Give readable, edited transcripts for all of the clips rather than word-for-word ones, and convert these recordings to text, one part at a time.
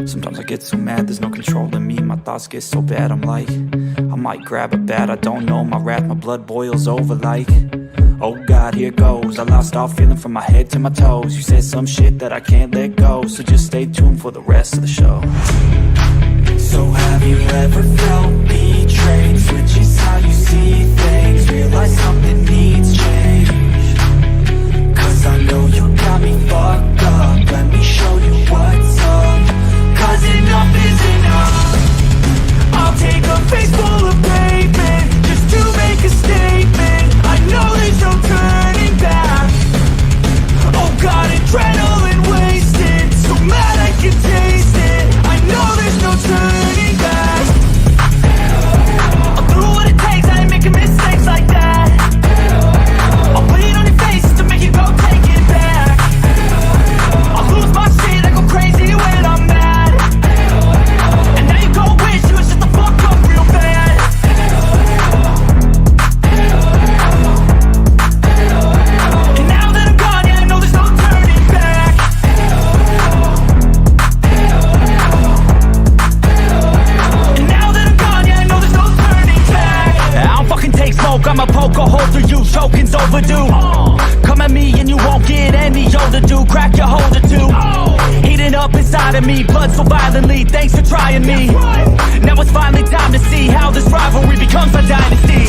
Sometimes I get so mad, there's no control in me. My thoughts get so bad, I'm like, I might grab a bat, I don't know. My wrath, my blood boils over like, oh God, here goes. I lost all feeling from my head to my toes. You said some shit that I can't let go, so just stay tuned for the rest of the show. So have you ever felt betrayed? Switches how you see things, realize something needs change. Cause I know you got me fucked up, let me show you what's up. Cause enough is enough. I'll take a face full of pavement just to make a statement. I know there's no turning back. Oh God, adrenaline wasted, so mad I can taste it. I know there's no turning back. I'll do what it takes, I ain't making mistakes like that. I'll put it on your face to make you go take it back. I'll lose my shit, I go crazy when I'm mad. And now you go wish you would shut the fuck up real bad. And now that I'm gone, yeah, I know there's no turning back. And now that I'm gone, yeah, I know there's no turning back. I don't fucking take smoke, I'ma poke a hole through you, choking's overdue. Come at me and you won't get any older, dude. Crack your holder too. Heating up inside of me, blood so violently. Thanks for trying me. Now it's finally time to see how this rivalry becomes a dynasty.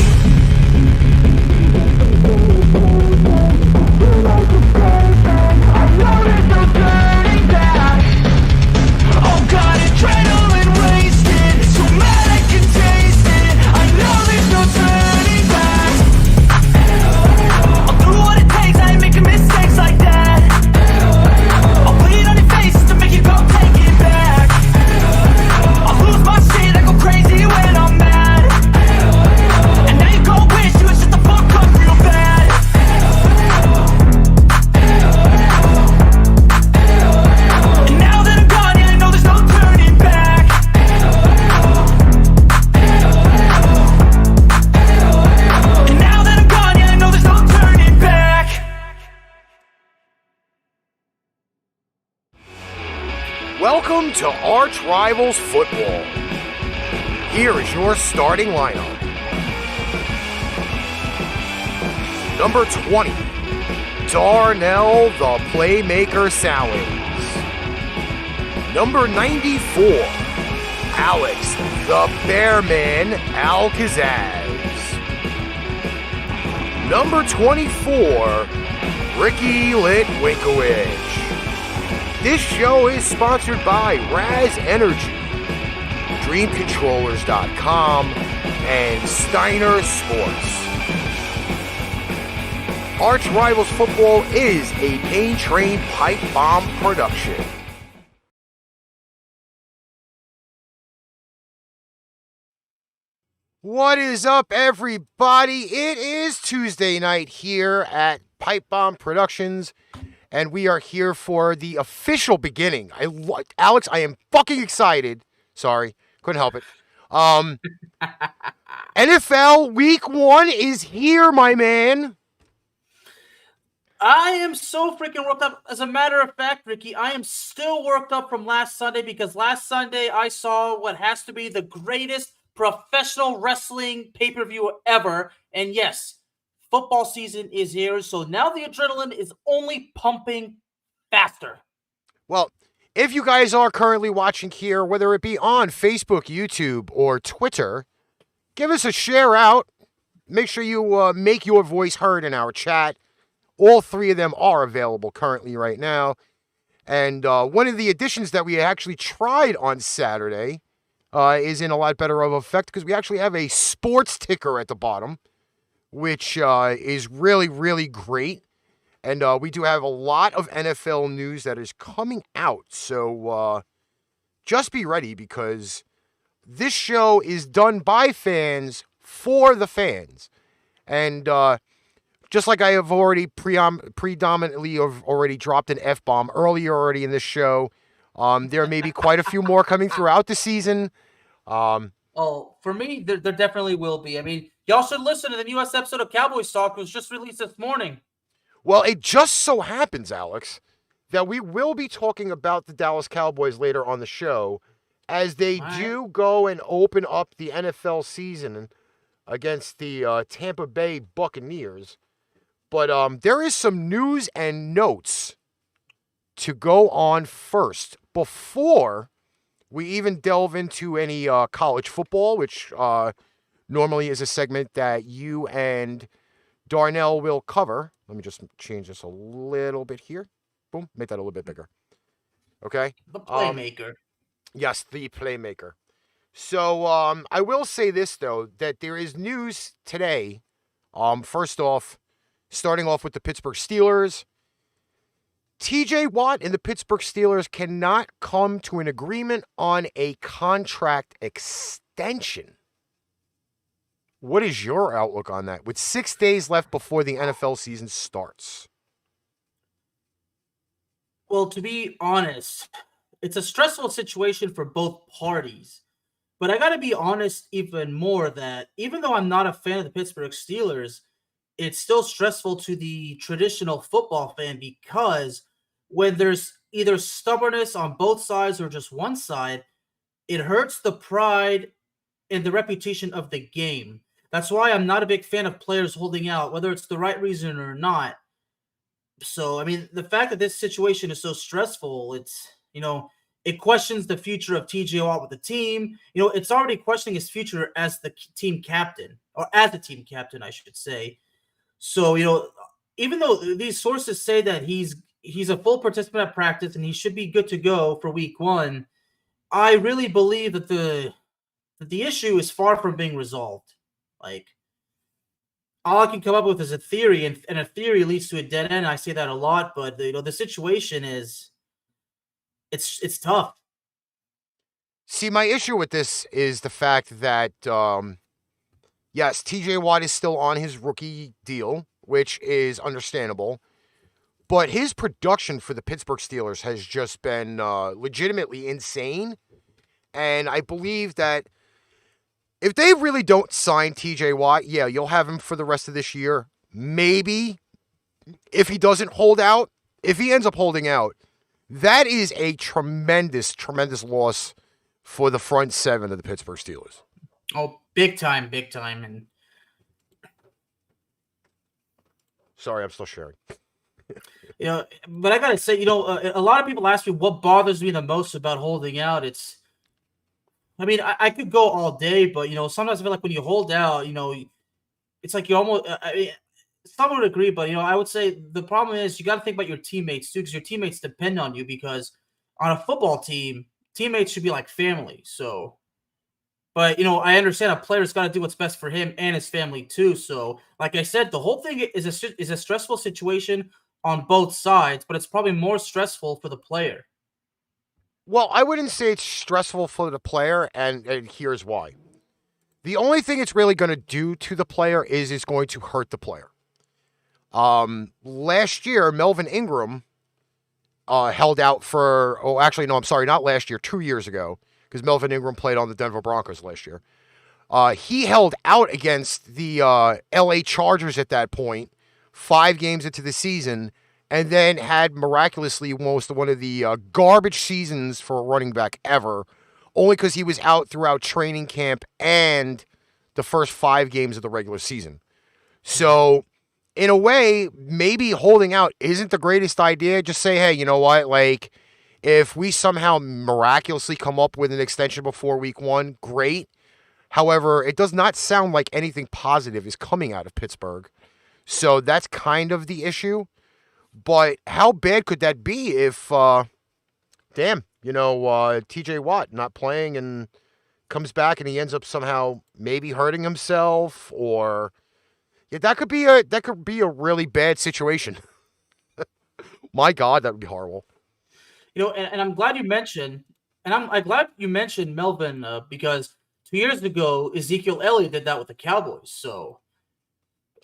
Oh God, adrenaline wasted, so mad I can taste it. I know there's no turning back. I'll do what it takes, I ain't making mistakes like that. I'll put it on your face to make you go take it back. I'll lose my shit, I go crazy when I'm mad. And now you go wish you would shut the fuck up real bad. And now that I'm gone, yeah, I know there's no turning back. And now that I'm gone, yeah, I know there's no turning back. Welcome to ArchRivals Football. Here is your starting lineup. Number 20, Darnell the Playmaker Sallins. Number 94, Alex the Bearman Kazzaz. Number 24, Ricky Litwinkowich. This show is sponsored by Raz Energy, DreamControllers.com, and Steiner Sports. ArchRivals Football is a Pain Train Pipe Bomb production. What is up, everybody? It is Tuesday night here at Pipe Bomb Productions, and we are here for the official beginning. Alex, I am fucking excited. Sorry, couldn't help it. NFL Week 1 is here, my man. I am so freaking worked up. As a matter of fact, Ricky, I am still worked up from last Sunday because last Sunday I saw what has to be the greatest professional wrestling pay-per-view ever. And yes, football season is here. So now the adrenaline is only pumping faster. Well, if you guys are currently watching here, whether it be on Facebook, YouTube, or Twitter, give us a share out. Make sure you make your voice heard in our chat. All three of them are available currently right now. And one of the additions that we actually tried on Saturday is in a lot better of effect because we actually have a sports ticker at the bottom, which is really, really great. And we do have a lot of NFL news that is coming out. So just be ready because this show is done by fans for the fans. And just like I have already predominantly already dropped an F-bomb earlier already in this show, there may be quite a few more coming throughout the season. For me, there definitely will be. I mean, y'all should listen to the newest episode of Cowboys Talk. It was just released this morning. Well, it just so happens, Alex, that we will be talking about the Dallas Cowboys later on the show, as they do go and open up the NFL season against the Tampa Bay Buccaneers. But there is some news and notes to go on first before we even delve into any college football, which normally is a segment that you and Darnell will cover. Let me just change this a little bit here. Boom, make that a little bit bigger. Okay? The Playmaker. Yes, the Playmaker. So I will say this, though, that there is news today. First off, starting off with the Pittsburgh Steelers. TJ Watt and the Pittsburgh Steelers cannot come to an agreement on a contract extension. What is your outlook on that? With 6 days left before the NFL season starts. Well, to be honest, it's a stressful situation for both parties. But I got to be honest even more that even though I'm not a fan of the Pittsburgh Steelers, it's still stressful to the traditional football fan, because when there's either stubbornness on both sides or just one side, it hurts the pride and the reputation of the game. That's why I'm not a big fan of players holding out, whether it's the right reason or not. So, I mean, the fact that this situation is so stressful, it questions the future of TJ Watt with the team. It's already questioning his future as the team captain, or as the team captain, I should say. So, even though these sources say that he's a full participant at practice and he should be good to go for week 1, I really believe that the issue is far from being resolved. Like, all I can come up with is a theory, and a theory leads to a dead end. I say that a lot, but the situation is it's tough. See, my issue with this is the fact that yes, TJ Watt is still on his rookie deal, which is understandable. But his production for the Pittsburgh Steelers has just been legitimately insane. And I believe that if they really don't sign TJ Watt, yeah, you'll have him for the rest of this year. Maybe if he doesn't hold out, if he ends up holding out, that is a tremendous, tremendous loss for the front seven of the Pittsburgh Steelers. Oh, big time, big time. And sorry, I'm still sharing. But I gotta say, a lot of people ask me what bothers me the most about holding out. I could go all day, but sometimes I feel like when you hold out, it's like you almost. Some would agree, but I would say the problem is you got to think about your teammates too, because your teammates depend on you. Because on a football team, teammates should be like family. So, but I understand a player's got to do what's best for him and his family too. So, like I said, the whole thing is a stressful situation on both sides, but it's probably more stressful for the player. Well, I wouldn't say it's stressful for the player, and here's why. The only thing it's really going to do to the player is it's going to hurt the player. Last year, Melvin Ingram held out for, not last year, 2 years ago, because Melvin Ingram played on the Denver Broncos last year. He held out against the LA Chargers at that point, 5 games into the season, and then had miraculously one of the garbage seasons for a running back ever, only because he was out throughout training camp and the first 5 games of the regular season. So, in a way, maybe holding out isn't the greatest idea. Just say, hey, you know what? Like, if we somehow miraculously come up with an extension before week 1, great. However, it does not sound like anything positive is coming out of Pittsburgh. So that's kind of the issue. But how bad could that be if, TJ Watt not playing and comes back and he ends up somehow maybe hurting himself, or that could be a really bad situation. My God, that would be horrible. And I'm glad you mentioned, I'm glad you mentioned Melvin because 2 years ago Ezekiel Elliott did that with the Cowboys. So.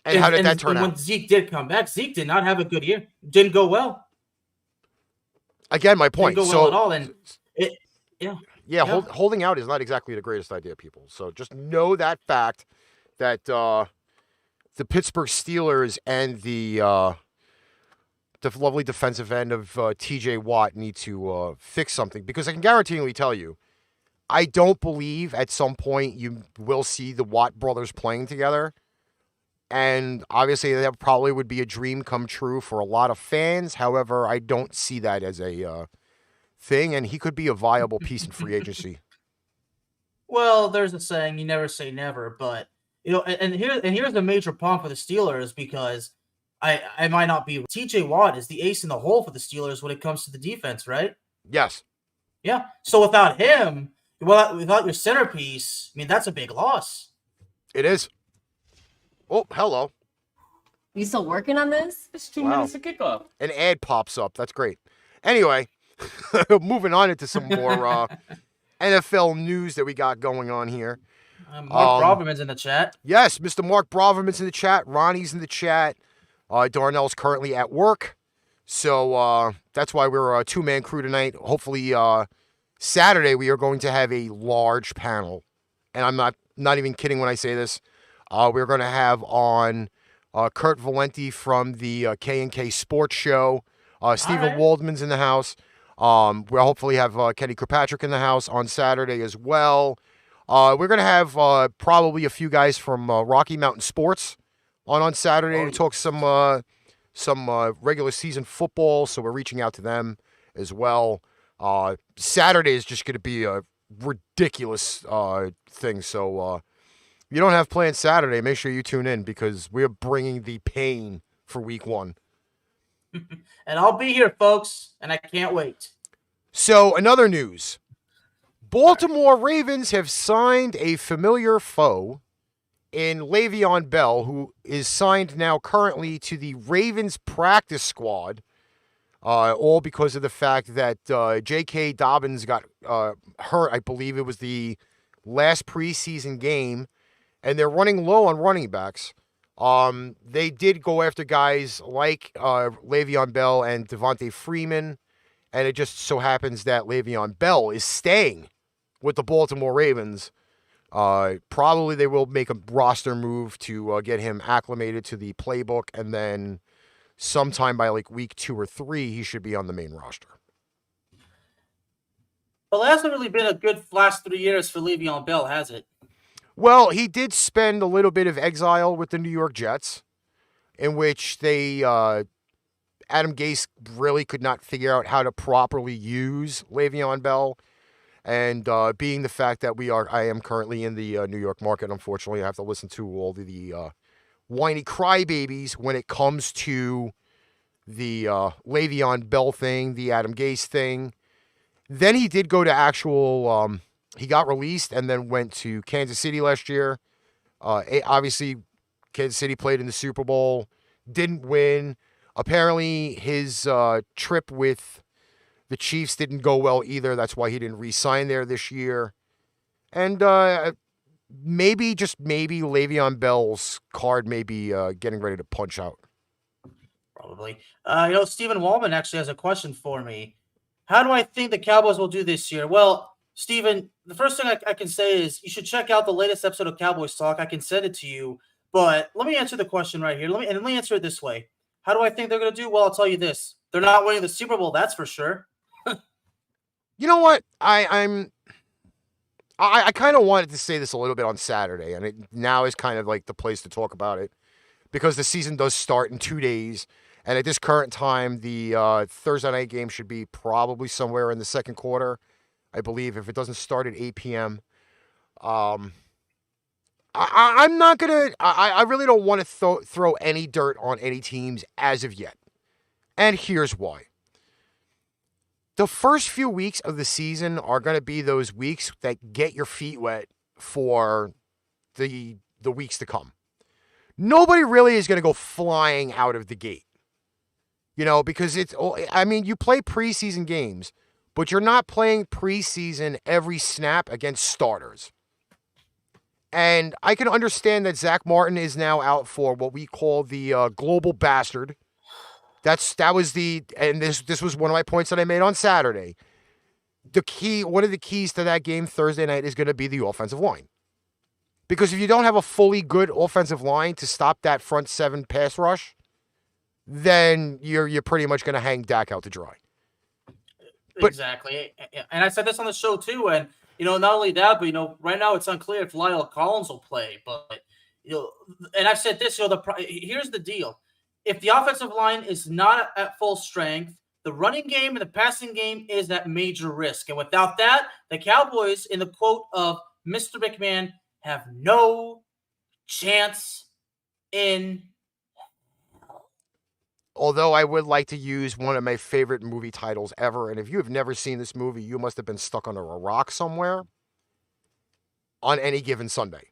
And how did that turn out? When Zeke did come back, Zeke did not have a good year. Didn't go well. Again, my point. Didn't go well at all. And holding out is not exactly the greatest idea, people. So just know that fact that the Pittsburgh Steelers and the the lovely defensive end of T.J. Watt need to fix something, because I can guaranteeingly tell you, I don't believe at some point you will see the Watt brothers playing together. And obviously, that probably would be a dream come true for a lot of fans. However, I don't see that as a thing, and he could be a viable piece in free agency. Well, there's a saying, you never say never, but here's the major problem for the Steelers, because I might not be. TJ Watt is the ace in the hole for the Steelers when it comes to the defense, right? Yes. Yeah. So without him, without your centerpiece, I mean, that's a big loss. It is. Oh, hello. You still working on this? It's 2 minutes to kickoff. An ad pops up. That's great. Anyway, moving on into some more NFL news that we got going on here. Mark Braverman's in the chat. Yes, Mr. Mark Braverman's in the chat. Ronnie's in the chat. Darnell's currently at work. So that's why we're a two-man crew tonight. Hopefully Saturday we are going to have a large panel. And I'm not even kidding when I say this. We're going to have on Kurt Valenti from the K&K Sports Show. Stephen Waldman's in the house. We'll hopefully have Kenny Kirkpatrick in the house on Saturday as well. We're going to have probably a few guys from Rocky Mountain Sports on Saturday to talk some regular season football. So we're reaching out to them as well. Saturday is just going to be a ridiculous thing. So if you don't have plans Saturday, make sure you tune in, because we're bringing the pain for week 1. And I'll be here, folks, and I can't wait. So, another news. Baltimore Ravens have signed a familiar foe in Le'Veon Bell, who is signed now currently to the Ravens practice squad, all because of the fact that J.K. Dobbins got hurt. I believe it was the last preseason game, and they're running low on running backs. They did go after guys like Le'Veon Bell and Devontae Freeman, and it just so happens that Le'Veon Bell is staying with the Baltimore Ravens. Probably they will make a roster move to get him acclimated to the playbook, and then sometime by like week 2 or 3, he should be on the main roster. Well, it hasn't really been a good last 3 years for Le'Veon Bell, has it? Well, he did spend a little bit of exile with the New York Jets, in which they Adam Gase really could not figure out how to properly use Le'Veon Bell. And being the fact that I am currently in the New York market, unfortunately, I have to listen to all the whiny crybabies when it comes to the Le'Veon Bell thing, the Adam Gase thing. Then he did go to actual... he got released and then went to Kansas City last year. Obviously, Kansas City played in the Super Bowl, didn't win. Apparently, his trip with the Chiefs didn't go well either. That's why he didn't re-sign there this year. And maybe, just maybe, Le'Veon Bell's card may be getting ready to punch out. Probably. Stephen Wallman actually has a question for me. How do I think the Cowboys will do this year? Well, Stephen, the first thing I can say is you should check out the latest episode of Cowboys Talk. I can send it to you. But let me answer the question right here. Let me answer it this way. How do I think they're going to do? Well, I'll tell you this. They're not winning the Super Bowl, that's for sure. You know what? I kind of wanted to say this a little bit on Saturday, and it now is kind of like the place to talk about it, because the season does start in 2 days, and at this current time, the Thursday night game should be probably somewhere in the second quarter, I believe, if it doesn't start at 8 p.m. I'm not going to... I really don't want to throw any dirt on any teams as of yet, and here's why. The first few weeks of the season are going to be those weeks that get your feet wet for the weeks to come. Nobody really is going to go flying out of the gate. Because you play preseason games, but you're not playing preseason every snap against starters. And I can understand that Zach Martin is now out for what we call the global bastard. This was one of my points that I made on Saturday. One of the keys to that game Thursday night is going to be the offensive line. Because if you don't have a fully good offensive line to stop that front seven pass rush, then you're pretty much going to hang Dak out to dry. But, exactly. And I said this on the show too. And, not only that, but, right now it's unclear if Lyle Collins will play. But, and I've said this, here's the deal. If the offensive line is not at full strength, the running game and the passing game is at major risk. And without that, the Cowboys, in the quote of Mr. McMahon, have no chance in. Although I would like to use one of my favorite movie titles ever, and if you have never seen this movie, you must have been stuck under a rock somewhere. On Any Given Sunday.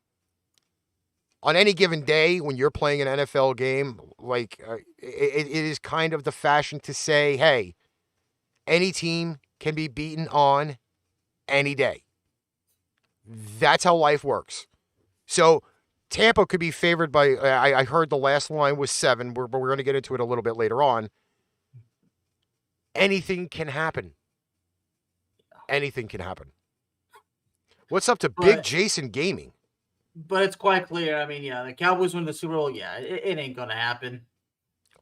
On any given day, when you're playing an NFL game, it is kind of the fashion to say, hey, any team can be beaten on any day. That's how life works. So Tampa could be favored by, I heard the last line was 7, but we're going to get into it a little bit later on. Anything can happen. Anything can happen. What's up to Big Jason Gaming? But it's quite clear. I mean, the Cowboys win the Super Bowl. Yeah, it ain't going to happen.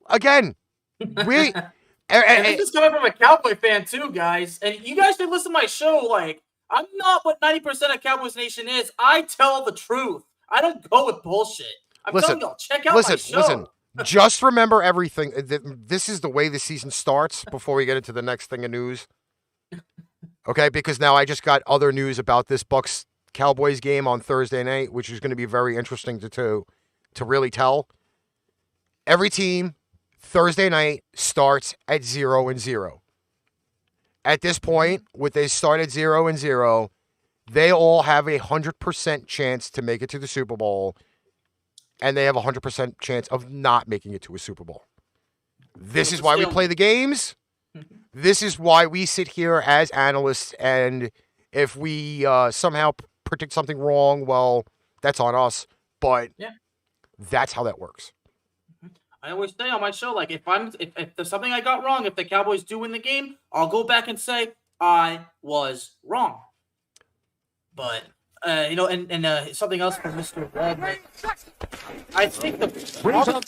Again, we... and this is coming from a Cowboy fan too, guys. And you guys should listen to my show. I'm not what 90% of Cowboys Nation is. I tell the truth. I don't go with bullshit. I'm telling y'all, check out my show. Listen, just remember everything. This is the way the season starts before we get into the next thing of news. Okay, because now I just got other news about this Bucs-Cowboys game on Thursday night, which is going to be very interesting to really tell. Every team Thursday night starts at 0-0. At this point, with they start at 0-0, they all have 100% chance to make it to the Super Bowl, and they have 100% chance of not making it to a Super Bowl. This is why we play the games. This is why we sit here as analysts, and if we somehow predict something wrong, well, that's on us. But that's how that works. I always say on my show, if there's something I got wrong, if the Cowboys do win the game, I'll go back and say I was wrong. But something else from Mr. Red. I think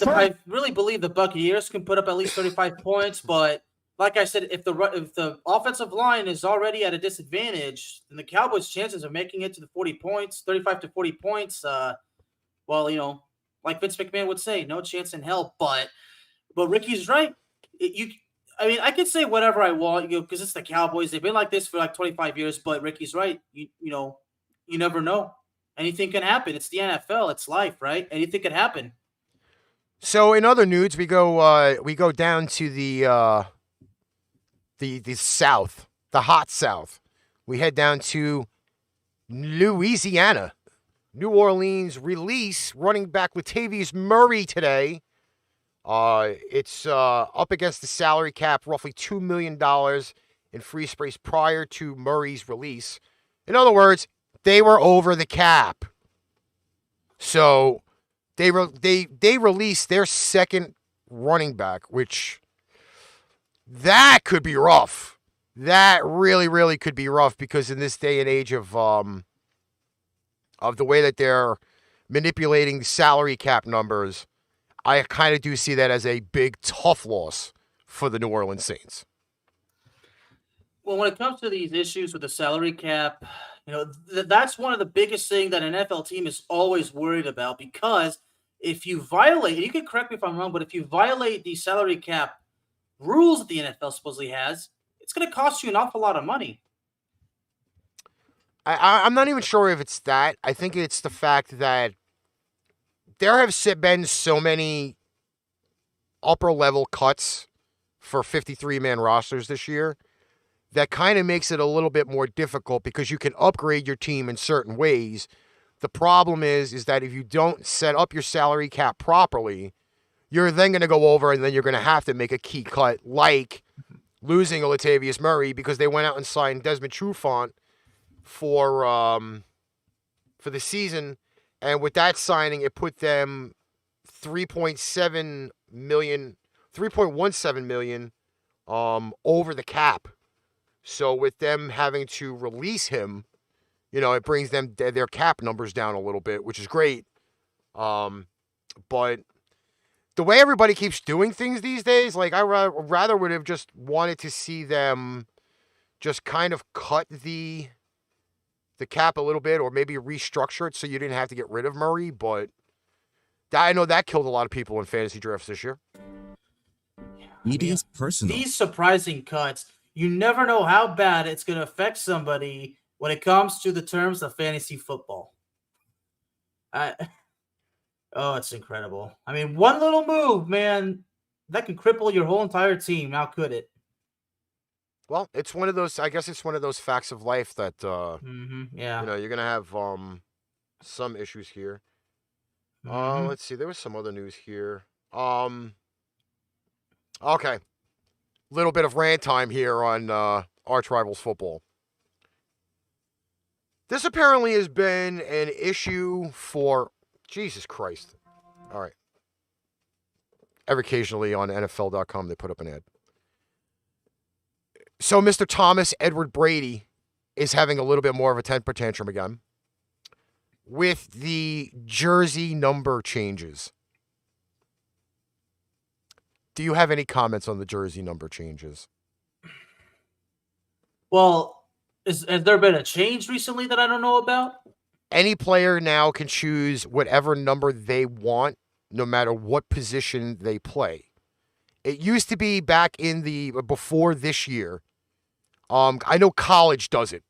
I really believe the Buccaneers can put up at least 35 points. But like I said, if the offensive line is already at a disadvantage, then the Cowboys' chances of making it to the 40 points, 35 to 40 points, like Vince McMahon would say, no chance in hell. But Ricky's right. I could say whatever I want, because it's the Cowboys. They've been like this for 25 years. But Ricky's right. You never know. Anything can happen. It's the NFL. It's life, right? Anything can happen. So in other news, we go down to the South, the hot South. We head down to Louisiana. New Orleans release running back Latavius Murray today. It's up against the salary cap, roughly $2 million in free space prior to Murray's release. In other words, they were over the cap. So they released their second running back, which that could be rough. That really, really could be rough, because in this day and age of the way that they're manipulating the salary cap numbers, I kind of do see that as a big, tough loss for the New Orleans Saints. Well, when it comes to these issues with the salary cap, that's one of the biggest things that an NFL team is always worried about, because if you violate, and you can correct me if I'm wrong, but if you violate the salary cap rules that the NFL supposedly has, it's going to cost you an awful lot of money. I'm not even sure if it's that. I think it's the fact that there have been so many upper-level cuts for 53-man rosters this year that kind of makes it a little bit more difficult, because you can upgrade your team in certain ways. The problem is that if you don't set up your salary cap properly, you're then going to go over, and then you're going to have to make a key cut, like losing a Latavius Murray, because they went out and signed Desmond Trufant for the season, and with that signing, it put them $3.17 million over the cap. So with them having to release him, it brings them their cap numbers down a little bit, which is great. But the way everybody keeps doing things these days, like I rather would have just wanted to see them just kind of cut the cap a little bit, or maybe restructure it so you didn't have to get rid of Murray. But I know that killed a lot of people in fantasy drafts this year. It is personal. These surprising cuts, you never know how bad it's going to affect somebody when it comes to the terms of fantasy football. It's incredible. I mean, one little move, man, that can cripple your whole entire team. How could it? Well, it's one of those. I guess it's one of those facts of life that yeah, you know, you're gonna have some issues here. Let's see. There was some other news here. Okay, little bit of rant time here on ArchRivals football. This apparently has been an issue for Jesus Christ. All right. Occasionally on NFL.com they put up an ad. So Mr. Thomas Edward Brady is having a little bit more of a temper tantrum again with the jersey number changes. Do you have any comments on the jersey number changes? Well, has there been a change recently that I don't know about? Any player now can choose whatever number they want, no matter what position they play. It used to be back in before this year. I know college does it,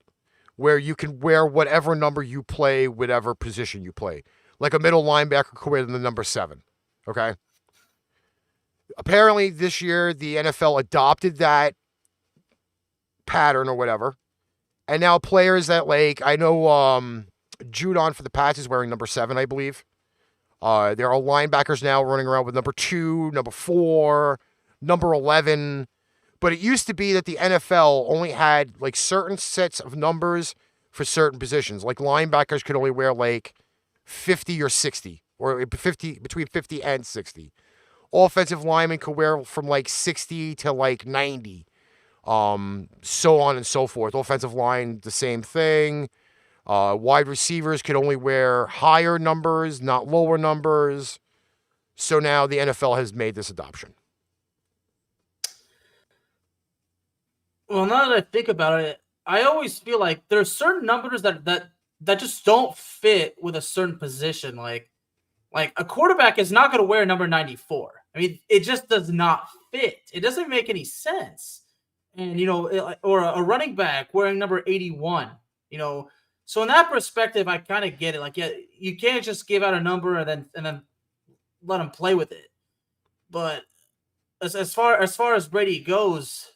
where you can wear whatever number you play, whatever position you play. Like a middle linebacker could wear the number 7. Okay? Apparently this year the NFL adopted that pattern or whatever. And now players that, like, I know Judon for the Pats is wearing number 7, I believe. There are linebackers now running around with number 2, number 4, number 11. But it used to be that the NFL only had, like, certain sets of numbers for certain positions. Like, linebackers could only wear, like, 50 or 60, or between 50 and 60. Offensive linemen could wear from, like, 60 to, like, 90. So on and so forth. Offensive line, the same thing. Wide receivers could only wear higher numbers, not lower numbers. So now the NFL has made this adoption. Well, now that I think about it, I always feel like there's certain numbers that just don't fit with a certain position. Like a quarterback is not going to wear number 94. I mean, it just does not fit. It doesn't make any sense. And, or a running back wearing number 81, So in that perspective, I kind of get it. Like, yeah, you can't just give out a number and then let them play with it. But as far as Brady goes,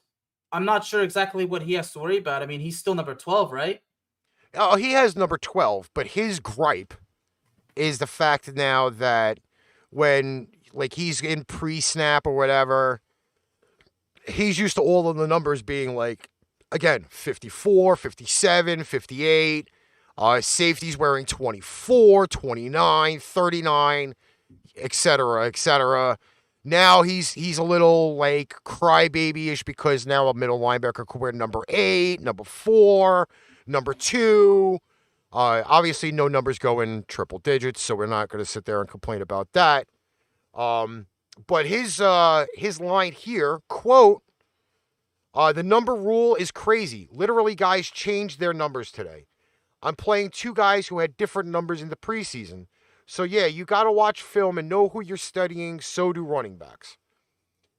I'm not sure exactly what he has to worry about. I mean, he's still number 12, right? Oh, he has number 12, but his gripe is the fact now that when, like, he's in pre-snap or whatever, he's used to all of the numbers being, like, again, 54, 57, 58. Safety's wearing 24, 29, 39, etc., etc. Now he's a little, like, crybaby-ish because now a middle linebacker could wear number 8, number 4, number 2. Obviously, no numbers go in triple digits, so we're not going to sit there and complain about that. But his line here, quote, the number rule is crazy. Literally, guys changed their numbers today. I'm playing 2 guys who had different numbers in the preseason. So, yeah, you got to watch film and know who you're studying. So do running backs.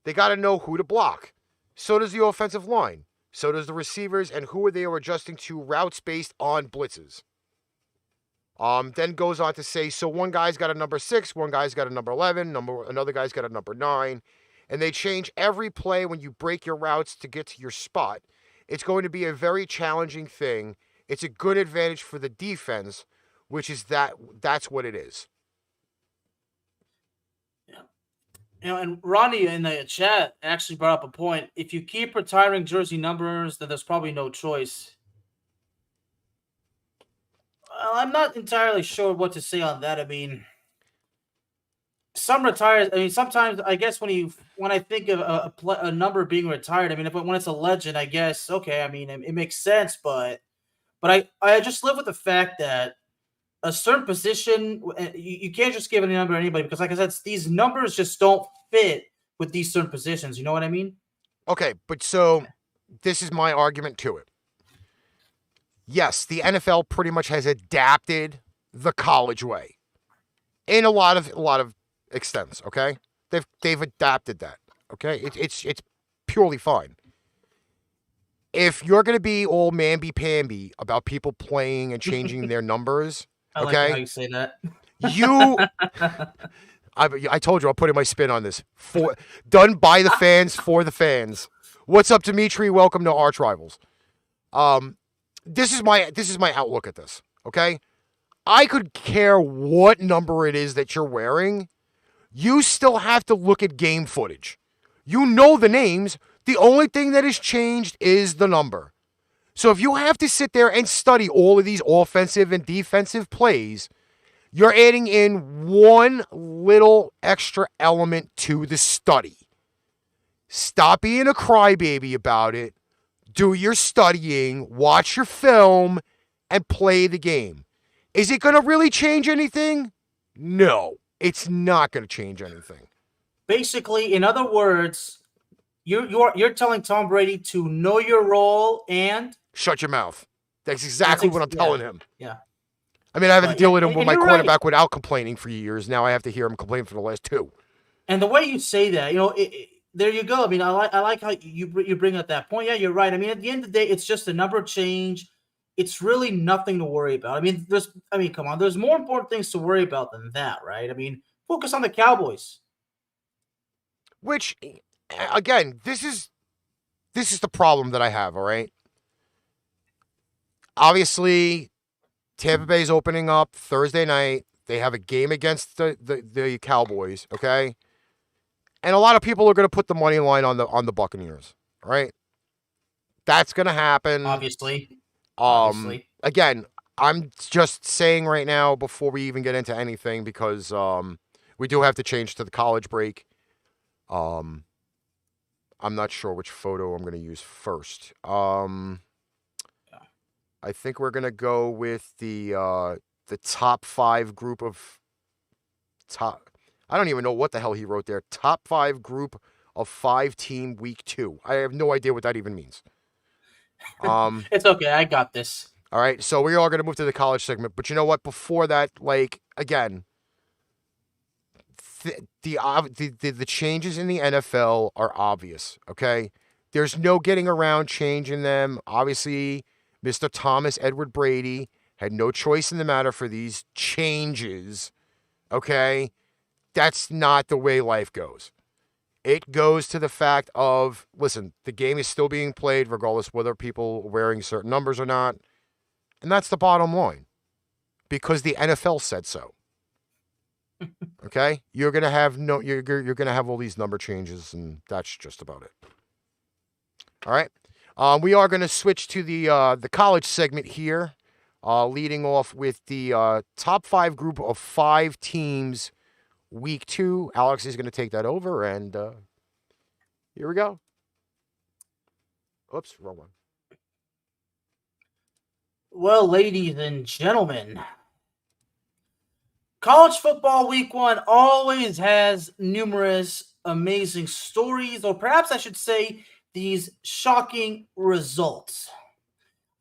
They got to know who to block. So does the offensive line. So does the receivers, and who are they adjusting to routes based on blitzes. Then goes on to say, so one guy's got a number 6, one guy's got a number 11, another guy's got a number 9. And they change every play when you break your routes to get to your spot. It's going to be a very challenging thing. It's a good advantage for the defense, which is that's what it is. Yeah. And Ronnie in the chat actually brought up a point. If you keep retiring jersey numbers, then there's probably no choice. Well, I'm not entirely sure what to say on that. I mean, some retires. I mean, sometimes I guess when I think of a number being retired, I mean, when it's a legend, I guess okay. I mean, it makes sense, but I just live with the fact that a certain position, you can't just give any number to anybody because, like I said, these numbers just don't fit with these certain positions. You know what I mean? Okay, but so this is my argument to it. Yes, the NFL pretty much has adapted the college way in a lot of extents. Okay, they've adapted that. Okay, it's purely fine. If you're gonna be all mamby-pamby about people playing and changing their numbers, I like okay, how you say that. I told you I'll put in my spin on this. Done by the fans for the fans. What's up, Dimitri? Welcome to ArchRivals. This is my outlook at this. Okay, I could care what number it is that you're wearing. You still have to look at game footage. You know the names. The only thing that has changed is the number. So if you have to sit there and study all of these offensive and defensive plays, you're adding in one little extra element to the study. Stop being a crybaby about it. Do your studying, watch your film, and play the game. Is it going to really change anything? No, it's not going to change anything. Basically, in other words, you're telling Tom Brady to know your role and shut your mouth. That's exactly what I'm telling him. Yeah. I mean, I haven't to deal with him with my quarterback right. without complaining for years. Now I have to hear him complain for the last two. And the way you say that, there you go. I mean, I like how you bring up that point. Yeah, you're right. I mean, at the end of the day, it's just a number change. It's really nothing to worry about. I mean, come on. There's more important things to worry about than that, right? I mean, focus on the Cowboys. Which, again, this is the problem that I have, all right? Obviously, Tampa Bay's opening up Thursday night. They have a game against the Cowboys, okay? And a lot of people are going to put the money line on the Buccaneers, right? That's going to happen. Obviously. Again, I'm just saying right now before we even get into anything because we do have to change to the college break. I'm not sure which photo I'm going to use first. I think we're going to go with the top 5 group of top. I don't even know what the hell he wrote there. Top 5 group of 5 team week 2. I have no idea what that even means. It's okay. I got this. All right. So we are going to move to the college segment. But you know what? Before that, again, the changes in the NFL are obvious. Okay. There's no getting around changing them. Obviously, Mr. Thomas Edward Brady had no choice in the matter for these changes. Okay. That's not the way life goes. It goes to the fact of, listen, the game is still being played regardless whether people are wearing certain numbers or not. And that's the bottom line. Because the NFL said so. Okay? You're going to have you're going to have all these number changes, and that's just about it. All right? We are going to switch to the college segment here, leading off with the top 5 group of 5 teams week 2. Alex is going to take that over, and here we go. Oops, wrong one. Well, ladies and gentlemen, college football week 1 always has numerous amazing stories, or perhaps I should say these shocking results.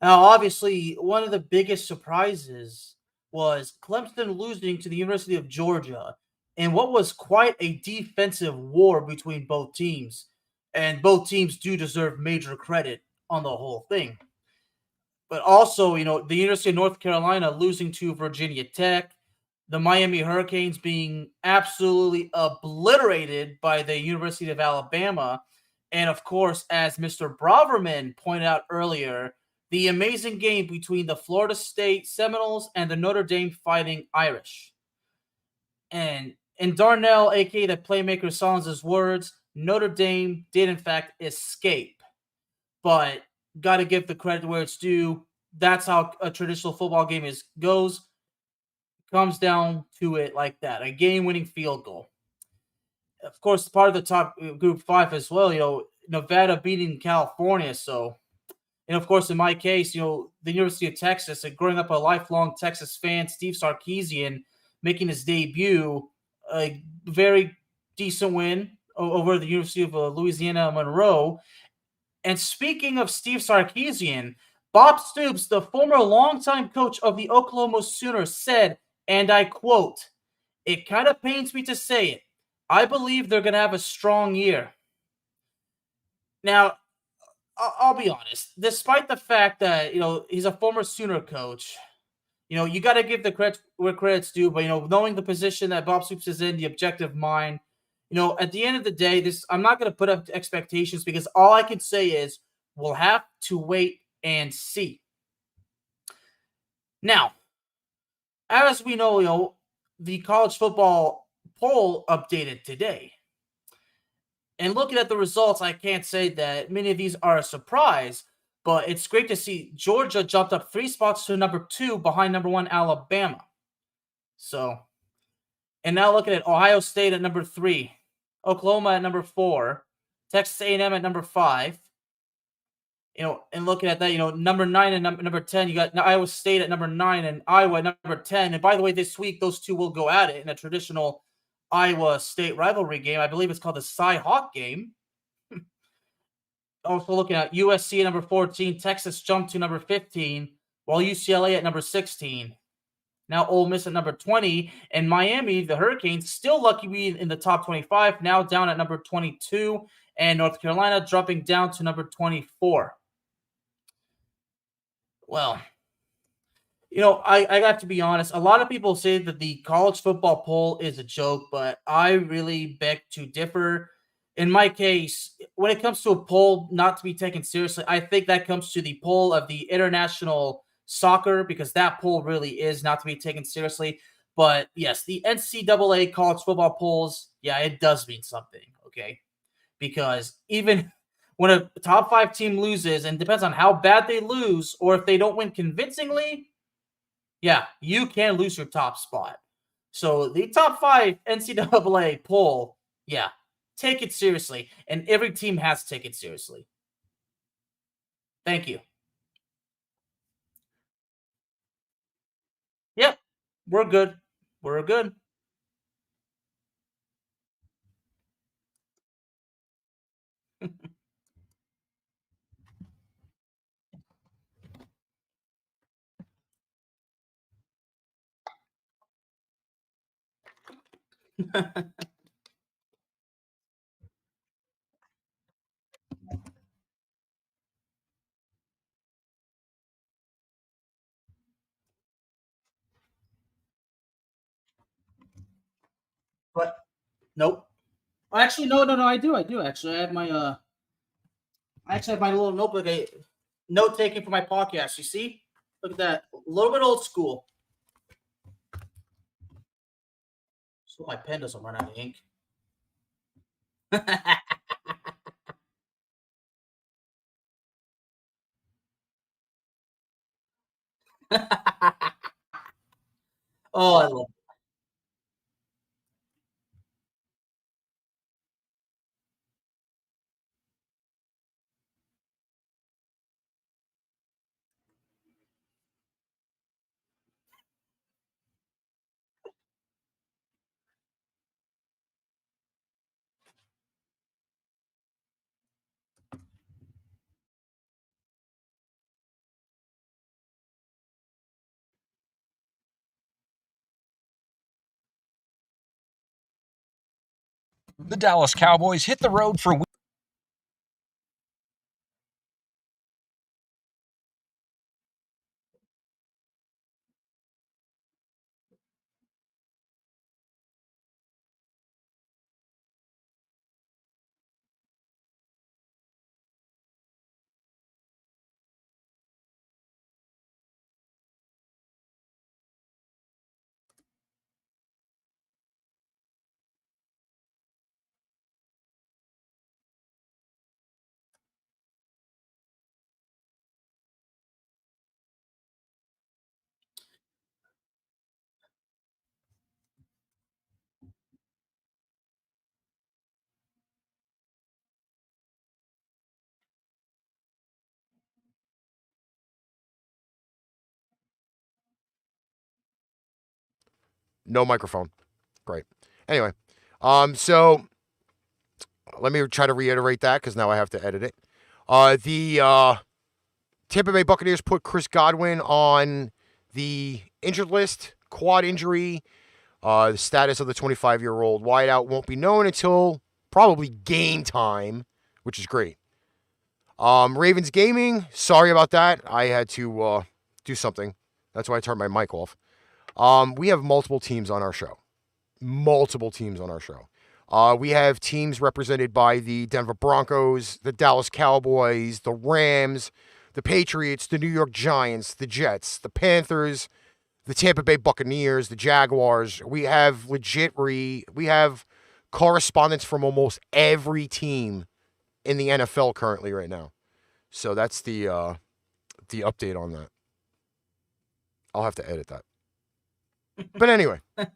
Now, obviously, one of the biggest surprises was Clemson losing to the University of Georgia in what was quite a defensive war between both teams. And both teams do deserve major credit on the whole thing. But also, the University of North Carolina losing to Virginia Tech, the Miami Hurricanes being absolutely obliterated by the University of Alabama, and of course, as Mr. Braverman pointed out earlier, the amazing game between the Florida State Seminoles and the Notre Dame Fighting Irish. And in Darnell, a.k.a. the Playmaker Sallins' words, Notre Dame did, in fact, escape. But got to give the credit where it's due. That's how a traditional football game goes. Comes down to it like that. A game-winning field goal. Of course, part of the top group 5 as well. Nevada beating California. So And of course, in my case, the University of Texas, and growing up a lifelong Texas fan, Steve Sarkisian making his debut, a very decent win over the University of Louisiana Monroe. And speaking of Steve Sarkisian, Bob Stoops, the former longtime coach of the Oklahoma Sooners, said, and I quote, "It kind of pains me to say it. I believe they're going to have a strong year." Now, I'll be honest. Despite the fact that he's a former Sooner coach, you got to give the credit where credit's due. But knowing the position that Bob Stoops is in, the objective mind, at the end of the day, I'm not going to put up expectations because all I can say is we'll have to wait and see. Now, as we know, the college football poll updated today. And looking at the results, I can't say that many of these are a surprise, but it's great to see Georgia jumped up 3 spots to number 2 behind number 1 Alabama. So, and now looking at Ohio State at number 3, Oklahoma at number 4, Texas A&M at number 5. And looking at that, number 9 and number 10, you got Iowa State at number 9 and Iowa at number 10. And by the way, this week, those two will go at it in a traditional Iowa State rivalry game. I believe it's called the Cy Hawk game. Also looking at USC at number 14, Texas jumped to number 15, while UCLA at number 16. Now Ole Miss at number 20, and Miami, the Hurricanes, still lucky to be in the top 25, now down at number 22, and North Carolina dropping down to number 24. Well, I got to be honest. A lot of people say that the college football poll is a joke, but I really beg to differ. In my case, when it comes to a poll not to be taken seriously, I think that comes to the poll of the international soccer, because that poll really is not to be taken seriously. But yes, the NCAA college football polls, yeah, it does mean something, okay? Because even when a top 5 team loses, and depends on how bad they lose, or if they don't win convincingly, yeah, you can lose your top spot. So the top 5 NCAA poll, yeah, take it seriously. And every team has to take it seriously. Thank you. Yep, we're good. We're good. But nope. Actually, no. I do actually. I actually have my little notebook, note taking for my podcast. You see? Look at that. A little bit old school. So my pen doesn't run out of ink. Oh, I love it. The Dallas Cowboys hit the road for No microphone. Great. Anyway, so let me try to reiterate that because now I have to edit it. The Tampa Bay Buccaneers put Chris Godwin on the injured list, quad injury. The status of the 25-year-old wideout won't be known until probably game time, which is great. Ravens Gaming, sorry about that. I had to do something. That's why I turned my mic off. We have multiple teams on our show. We have teams represented by the Denver Broncos, the Dallas Cowboys, the Rams, the Patriots, the New York Giants, the Jets, the Panthers, the Tampa Bay Buccaneers, the Jaguars. We have we have correspondents from almost every team in the NFL currently right now. So that's the update on that. I'll have to edit that. But anyway. Well,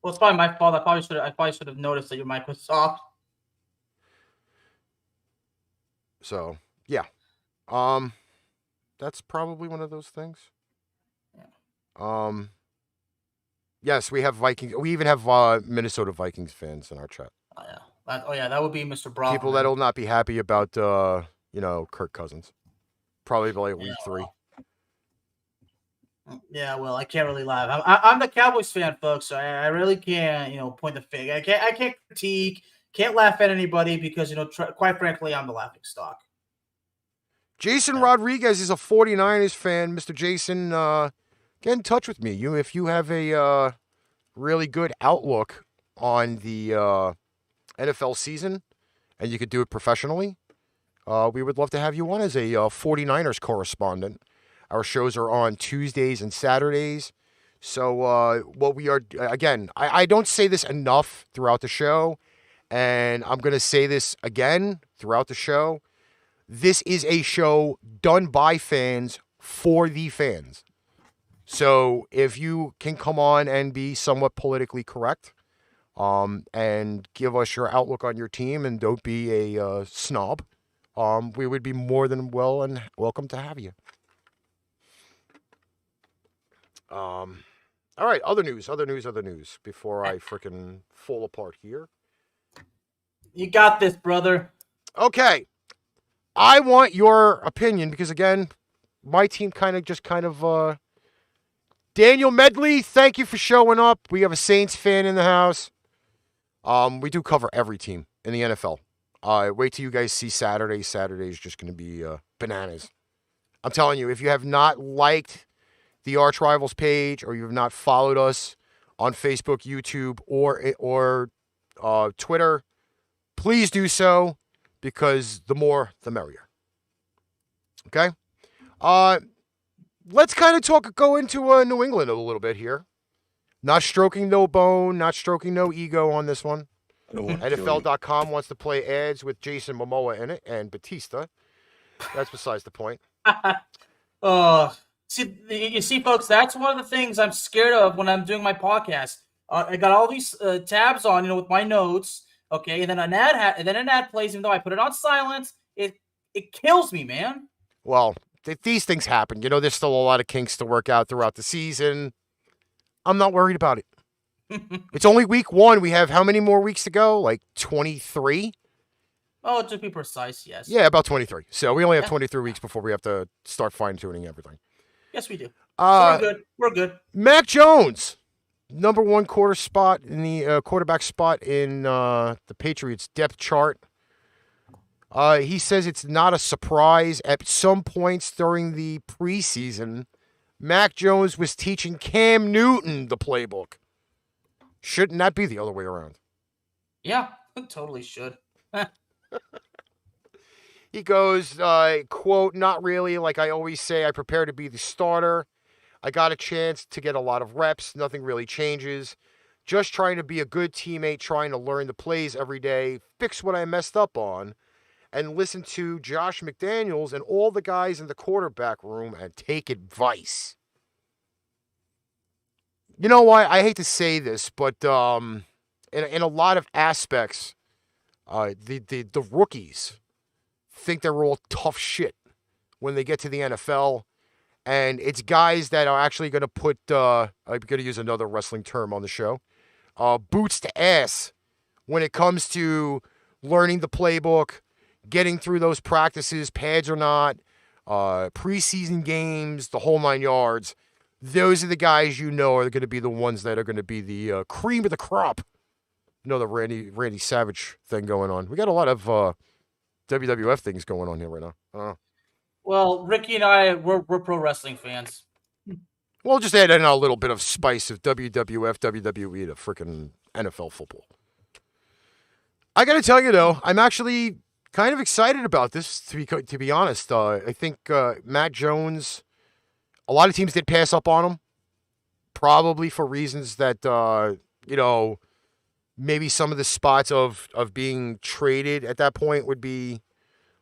it's probably my fault. I probably should have noticed that your mic was off. So yeah. That's probably one of those things. Yeah. Yes, we have Vikings. We even have Minnesota Vikings fans in our chat. Oh yeah, that would be Mr. Brock. People that'll not be happy about Kirk Cousins. Probably by week 3. Yeah, well, I can't really laugh. I'm the Cowboys fan, folks, so I really can't, point the finger. I can't critique, can't laugh at anybody because, quite frankly, I'm the laughing stock. Jason Rodriguez is a 49ers fan. Mr. Jason, get in touch with me. If you have a really good outlook on the NFL season and you could do it professionally, we would love to have you on as a 49ers correspondent. Our shows are on Tuesdays and Saturdays. So what we are, again, I don't say this enough throughout the show, and I'm going to say this again throughout the show. This is a show done by fans for the fans. So if you can come on and be somewhat politically correct and give us your outlook on your team and don't be a snob, we would be more than welcome to have you. All right, other news before I freaking fall apart here. You got this, brother. Okay. I want your opinion because, again, my team kind of Daniel Medley, thank you for showing up. We have a Saints fan in the house. We do cover every team in the NFL. Wait till you guys see Saturday. Saturday is just going to be bananas. I'm telling you, if you have not liked the ArchRivals page or you have not followed us on Facebook, YouTube, or Twitter, please do so. Because the more, the merrier. Okay? Let's kind of go into New England a little bit here. Not stroking no bone, not stroking no ego on this one. NFL.com wants to play ads with Jason Momoa in it and Batista. That's besides the point. See, folks, that's one of the things I'm scared of when I'm doing my podcast. I got all these tabs on, with my notes. Okay, and then an ad plays, even though I put it on silence. It kills me, man. Well, these things happen. There's still a lot of kinks to work out throughout the season. I'm not worried about it. It's only week 1. We have how many more weeks to go? Like 23? Oh, to be precise, yes. Yeah, about 23. So we only have 23 weeks before we have to start fine-tuning everything. Yes, we do. So we're good. Mac Jones. Number 1 quarterback spot in the Patriots depth chart. He says it's not a surprise. At some points during the preseason, Mac Jones was teaching Cam Newton the playbook. Shouldn't that be the other way around? Yeah, totally should. He goes, quote, not really. Like I always say, I prepare to be the starter. I got a chance to get a lot of reps. Nothing really changes. Just trying to be a good teammate, trying to learn the plays every day, fix what I messed up on, and listen to Josh McDaniels and all the guys in the quarterback room and take advice. You know what? I hate to say this, but in a lot of aspects, the rookies think they're all tough shit when they get to the NFL. And it's guys that are actually going to put, I'm going to use another wrestling term on the show, boots to ass when it comes to learning the playbook, getting through those practices, pads or not, preseason games, the whole 9 yards. Those are the guys are going to be the ones that are going to be the cream of the crop. The Randy Savage thing going on. We got a lot of WWF things going on here right now. Well, Ricky and I, we're pro wrestling fans. We'll just add in a little bit of spice of WWF, WWE to freaking NFL football. I got to tell you, though, I'm actually kind of excited about this, to be honest. I think Matt Jones, a lot of teams did pass up on him, probably for reasons that, maybe some of the spots of being traded at that point would be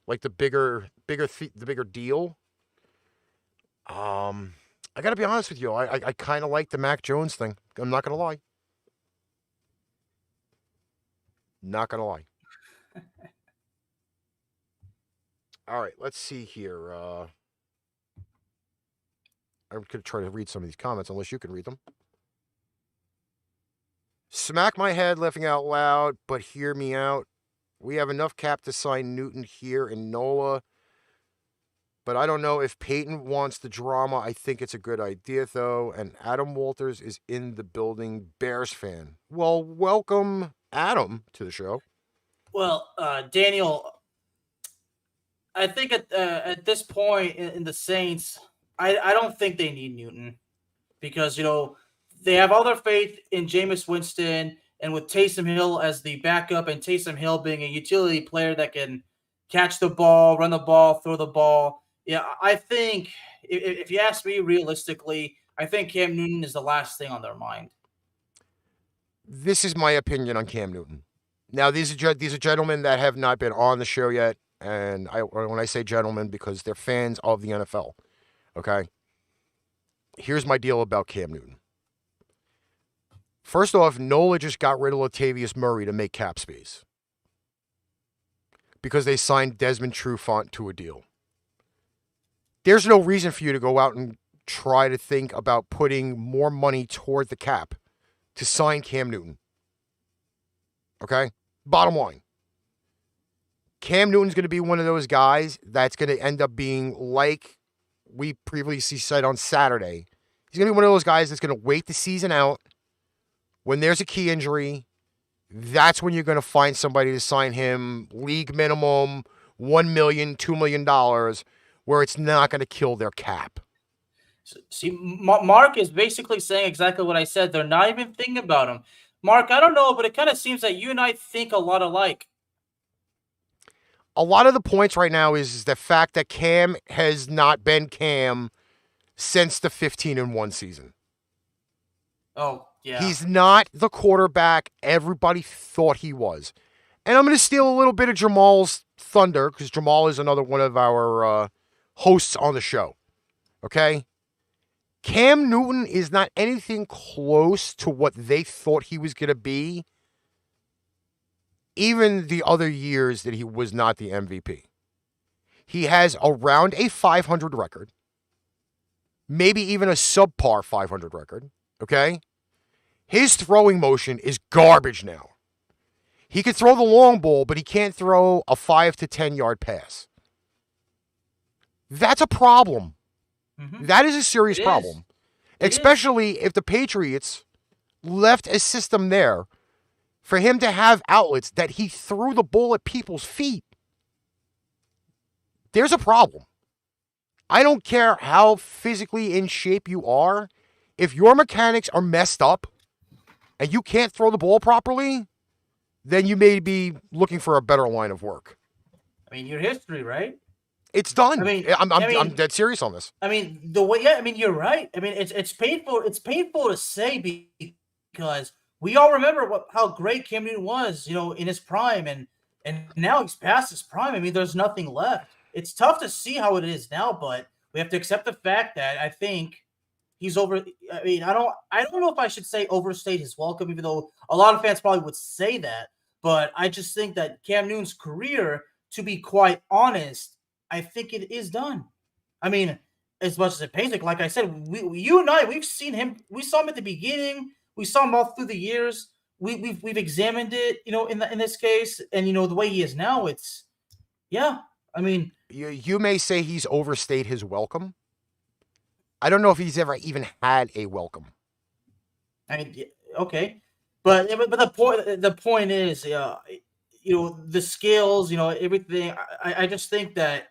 like the bigger deal. I got to be honest with you. I kind of like the Mac Jones thing. I'm not going to lie. Not going to lie. All right, let's see here. I'm going to try to read some of these comments, unless you can read them. Smack my head laughing out loud, but hear me out. We have enough cap to sign Newton here in NOLA. But I don't know if Peyton wants the drama. I think it's a good idea, though. And Adam Walters is in the building, Bears fan. Well, welcome, Adam, to the show. Well, Daniel, I think at this point in the Saints, I don't think they need Newton because, they have all their faith in Jameis Winston and with Taysom Hill as the backup and Taysom Hill being a utility player that can catch the ball, run the ball, throw the ball. Yeah, I think if you ask me realistically, I think Cam Newton is the last thing on their mind. This is my opinion on Cam Newton. Now, these are gentlemen that have not been on the show yet, and when I say gentlemen, because they're fans of the NFL, okay? Here's my deal about Cam Newton. First off, NOLA just got rid of Latavius Murray to make cap space because they signed Desmond Trufant to a deal. There's no reason for you to go out and try to think about putting more money toward the cap to sign Cam Newton. Okay? Bottom line. Cam Newton's going to be one of those guys that's going to end up being like we previously said on Saturday. He's going to be one of those guys that's going to wait the season out. When there's a key injury, that's when you're going to find somebody to sign him league minimum, $1 million, $2 million, where it's not going to kill their cap. See, Mark is basically saying exactly what I said. They're not even thinking about him. Mark, I don't know, but it kind of seems that you and I think a lot alike. A lot of the points right now is the fact that Cam has not been Cam since the 15-1 season. Oh, yeah. He's not the quarterback everybody thought he was. And I'm going to steal a little bit of Jamal's thunder because Jamal is another one of our hosts on the show. Okay? Cam Newton is not anything close to what they thought he was going to be, even the other years that he was not the MVP. He has around a 500 record, maybe even a subpar 500 record. Okay? His throwing motion is garbage now. He can throw the long ball, but he can't throw a 5 to 10 yard pass. That's a problem. Mm-hmm. That is a serious problem. Especially if the Patriots left a system there for him to have outlets that he threw the ball at people's feet. There's a problem. I don't care how physically in shape you are. If your mechanics are messed up and you can't throw the ball properly, then you may be looking for a better line of work. I mean, your history, right? It's done. I'm dead serious on this. I mean, you're right. I mean, it's painful. It's painful to say because we all remember how great Cam Newton was, in his prime, and now he's past his prime. I mean, there's nothing left. It's tough to see how it is now, but we have to accept the fact that I think he's over. I mean, I don't know if I should say overstayed his welcome, even though a lot of fans probably would say that. But I just think that Cam Newton's career, to be quite honest, I think it is done. I mean, as much as it pains. Like I said, you and I, we've seen him. We saw him at the beginning. We saw him all through the years. We've examined it, in this case, and the way he is now, it's I mean, you may say he's overstayed his welcome. I don't know if he's ever even had a welcome. I mean, okay, but the point is, the skills, everything. I just think that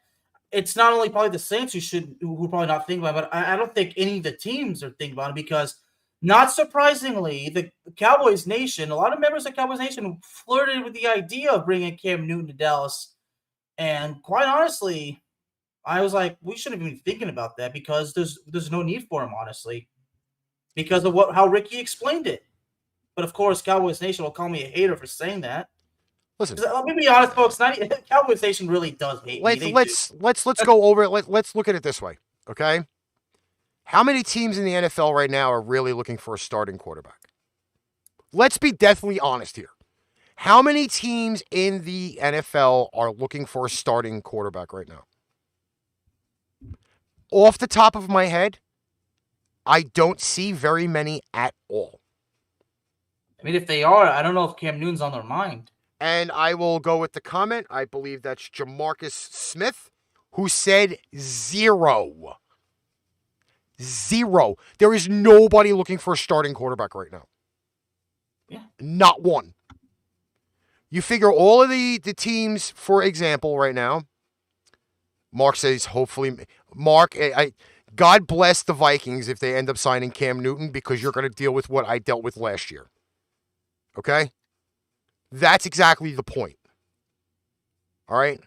it's not only probably the Saints who probably not think about it, but I don't think any of the teams are thinking about it because, not surprisingly, the Cowboys Nation, a lot of members of Cowboys Nation flirted with the idea of bringing Cam Newton to Dallas, and quite honestly, I was like, we shouldn't even be thinking about that because there's no need for him, honestly, because of how Ricky explained it. But of course, Cowboys Nation will call me a hater for saying that. Listen, let me be honest, folks. Cowboys Nation really does hate me. Let's go over it. Let's look at it this way, okay? How many teams in the NFL right now are really looking for a starting quarterback? Let's be deathly honest here. How many teams in the NFL are looking for a starting quarterback right now? Off the top of my head, I don't see very many at all. I mean, if they are, I don't know if Cam Newton's on their mind. And I will go with the comment. I believe that's Jamarcus Smith, who said 0. 0. There is nobody looking for a starting quarterback right now. Yeah. Not one. You figure all of the teams, for example, right now, Mark says hopefully, God bless the Vikings if they end up signing Cam Newton because you're going to deal with what I dealt with last year. Okay? That's exactly the point. All right?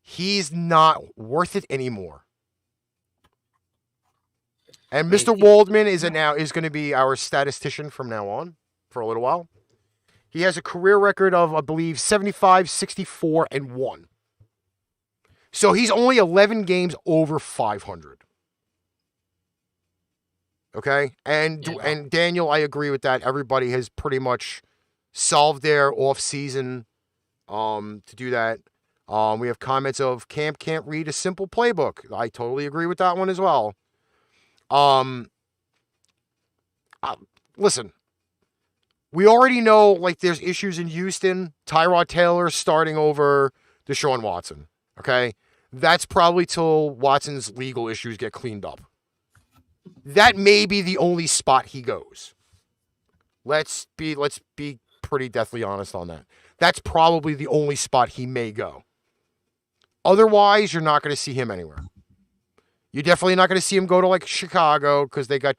He's not worth it anymore. And Mr. Waldman is going to be our statistician from now on for a little while. He has a career record of, I believe, 75, 64, and 1. So he's only 11 games over 500. Okay? And Daniel, I agree with that. Everybody has pretty much solved their off-season to do that. We have comments of Camp can't read a simple playbook. I totally agree with that one as well. Listen, we already know there's issues in Houston. Tyrod Taylor starting over Deshaun Watson. Okay, that's probably till Watson's legal issues get cleaned up. That may be the only spot he goes. Let's be pretty deathly honest on that. That's probably the only spot he may go. Otherwise, you're not going to see him anywhere. You're definitely not going to see him go to Chicago because they got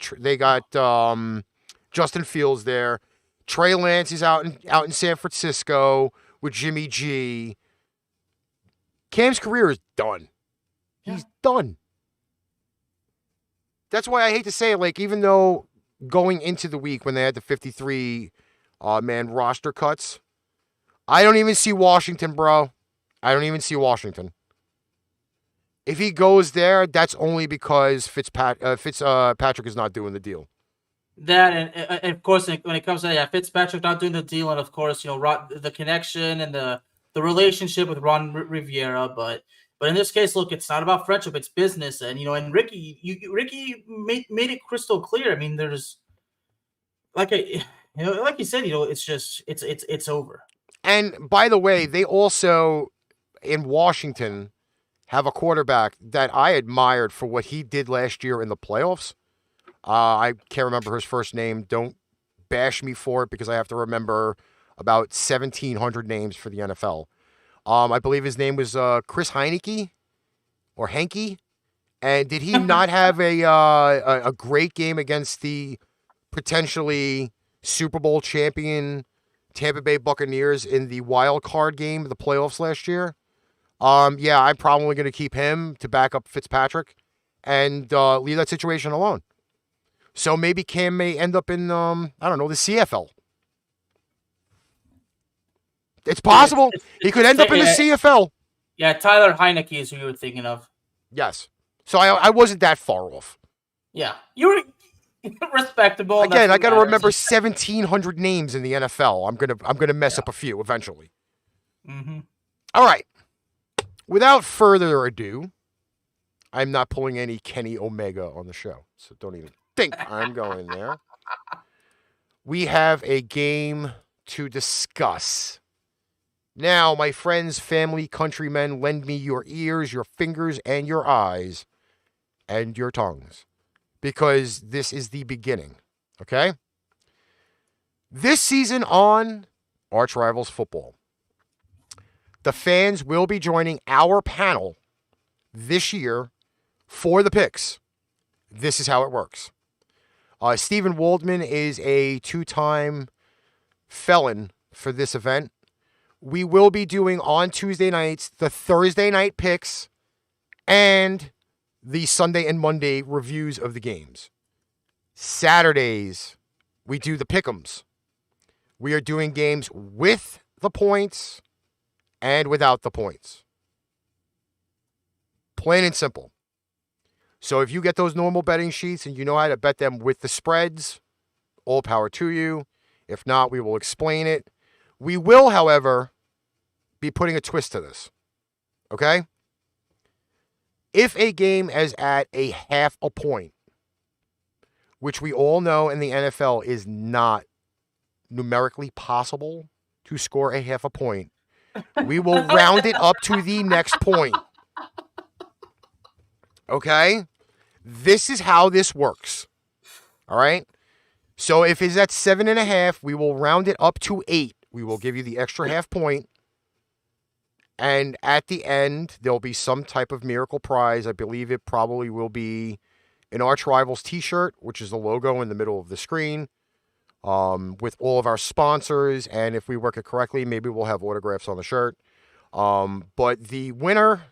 Justin Fields there. Trey Lance is out in San Francisco with Jimmy G. Cam's career is done. Yeah. He's done. That's why I hate to say it. Even though going into the week when they had the 53 man roster cuts, I don't even see Washington, bro. I don't even see Washington. If he goes there, that's only because Fitzpatrick is not doing the deal. That and of course, when it comes to Fitzpatrick not doing the deal, and of course, the connection and the relationship with Ron Rivera, but in this case, look, it's not about friendship; it's business, and and Ricky made it crystal clear. I mean, there's like you said, it's just it's over. And by the way, they also in Washington have a quarterback that I admired for what he did last year in the playoffs. I can't remember his first name. Don't bash me for it because I have to remember about 1,700 names for the NFL. I believe his name was Chris Heineke or Henke. And did he not have a great game against the potentially Super Bowl champion Tampa Bay Buccaneers in the wild card game of the playoffs last year? Yeah, I'm probably going to keep him to back up Fitzpatrick and leave that situation alone. So maybe Cam may end up in, the CFL. It's possible. He could end up in the CFL. Yeah, Tyler Heineke is who you were thinking of. Yes. So I wasn't that far off. Yeah. You were respectable. Again, I got to remember 1,700 names in the NFL. I'm gonna mess up a few eventually. Mm-hmm. All right. Without further ado, I'm not pulling any Kenny Omega on the show, so don't even think I'm going there. We have a game to discuss. Now, my friends, family, countrymen, lend me your ears, your fingers, and your eyes, and your tongues, because this is the beginning, okay? This season on ArchRivals Football, the fans will be joining our panel this year for the picks. This is how it works. Stephen Waldman is a 2-time felon for this event. We will be doing on Tuesday nights the Thursday night picks and the Sunday and Monday reviews of the games. Saturdays, we do the pick'ems. We are doing games with the points and without the points. Plain and simple. So if you get those normal betting sheets and you know how to bet them with the spreads, all power to you. If not, we will explain it. We will, however, be putting a twist to this. Okay? If a game is at a half a point, which we all know in the NFL is not numerically possible to score a half a point, we will round it up to the next point. Okay? This is how this works. All right? So if it's at 7.5, we will round it up to 8. We will give you the extra half point. And at the end, there'll be some type of miracle prize. I believe it probably will be an ArchRivals t-shirt, which is the logo in the middle of the screen, with all of our sponsors. And if we work it correctly, maybe we'll have autographs on the shirt. But the winner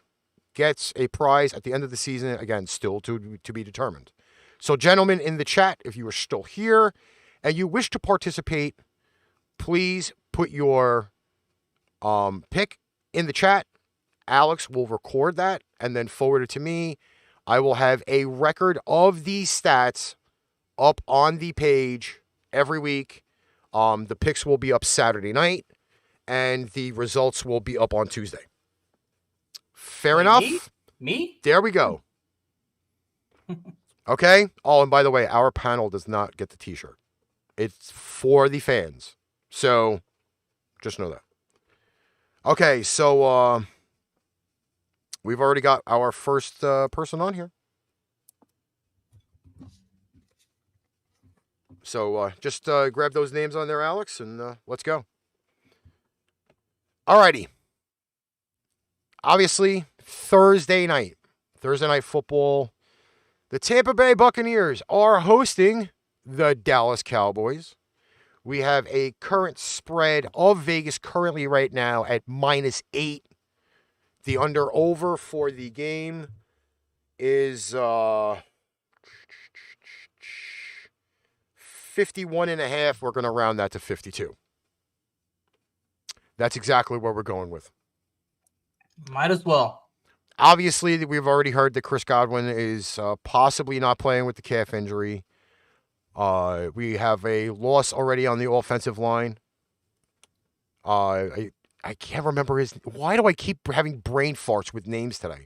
gets a prize at the end of the season, again, still to be determined. So, gentlemen in the chat, if you are still here and you wish to participate, please put your pick in the chat. Alex will record that and then forward it to me. I will have a record of these stats up on the page every week. The picks will be up Saturday night, and the results will be up on Tuesday. Fair enough? Me? There we go. Okay? Oh, and by the way, our panel does not get the t-shirt. It's for the fans. So, just know that. Okay, so we've already got our first person on here. So just grab those names on there, Alex, and let's go. Alrighty. Obviously, Thursday night football. The Tampa Bay Buccaneers are hosting the Dallas Cowboys. We have a current spread of Vegas currently right now at -8. The under-over for the game is 51.5. We're going to round that to 52. That's exactly what we're going with. Might as well. Obviously, we've already heard that Chris Godwin is possibly not playing with the calf injury. We have a loss already on the offensive line. I can't remember his... Why do I keep having brain farts with names today?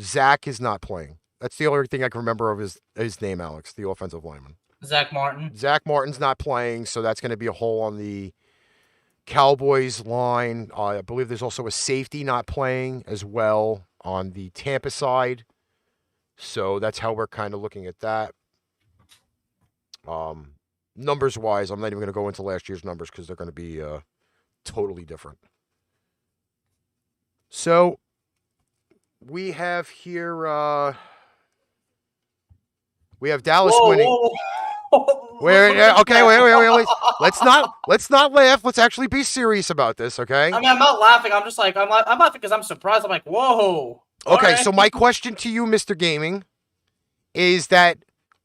Zach is not playing. That's the only thing I can remember of his name, Alex, the offensive lineman. Zach Martin. Zach Martin's not playing, so that's going to be a hole on the Cowboys line. I believe there's also a safety not playing as well on the Tampa side. So that's how we're kind of looking at that. Numbers-wise, I'm not even going to go into last year's numbers because they're going to be totally different. So we have here, we have Dallas winning. Okay, wait. Let's not laugh. Let's actually be serious about this, okay? I mean, I'm not laughing. I'm just like, I'm laughing because I'm surprised. I'm like, whoa. Okay, right. So my question to you, Mr. Gaming, is that